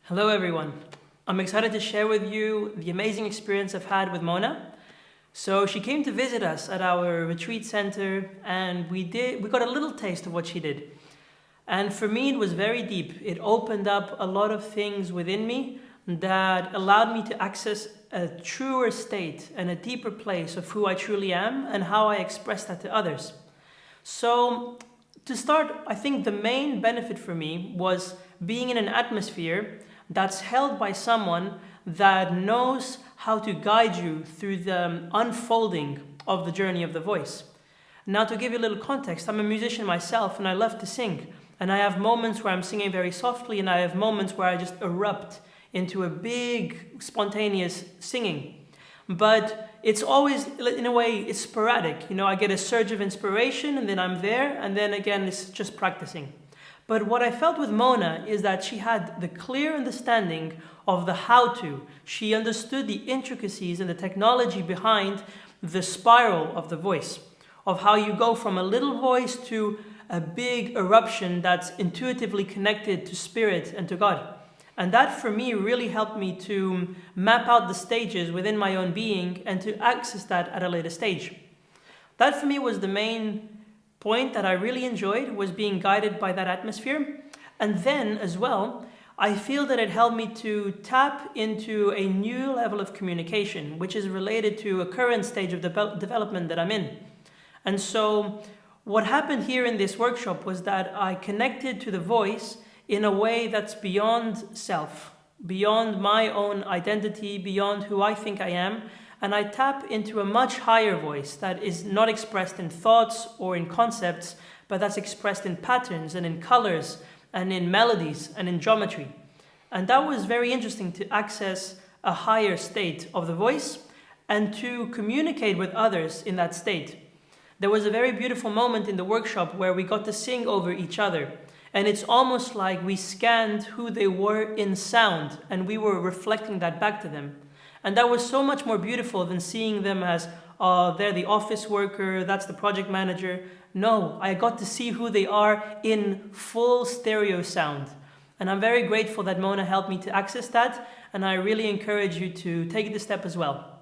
Hello everyone. I'm excited to share with you the amazing experience I've had with Mona. So she came to visit us at our retreat center and we got a little taste of what she did. And for me it was very deep. It opened up a lot of things within me that allowed me to access a truer state and a deeper place of who I truly am and how I express that to others. So to start, I think the main benefit for me was being in an atmosphere that's held by someone that knows how to guide you through the unfolding of the journey of the voice. Now, to give you a little context, I'm a musician myself and I love to sing. And I have moments where I'm singing very softly and I have moments where I just erupt into a big, spontaneous singing. But it's always, in a way, it's sporadic. I get a surge of inspiration and then I'm there and then again, it's just practicing. But what I felt with Mona is that she had the clear understanding of the how-to. She understood the intricacies and the technology behind the spiral of the voice, of how you go from a little voice to a big eruption that's intuitively connected to spirit and to God. And that for me really helped me to map out the stages within my own being and to access that at a later stage. That for me was the main point that I really enjoyed, was being guided by that atmosphere. And then as well, I feel that it helped me to tap into a new level of communication, which is related to a current stage of development that I'm in. And so what happened here in this workshop was that I connected to the voice in a way that's beyond self, beyond my own identity, beyond who I think I am. And I tap into a much higher voice that is not expressed in thoughts or in concepts, but that's expressed in patterns and in colors and in melodies and in geometry. And that was very interesting to access a higher state of the voice and to communicate with others in that state. There was a very beautiful moment in the workshop where we got to sing over each other. And it's almost like we scanned who they were in sound and we were reflecting that back to them. And that was so much more beautiful than seeing them as, they're the office worker, that's the project manager. No, I got to see who they are in full stereo sound. And I'm very grateful that Mona helped me to access that. And I really encourage you to take the step as well.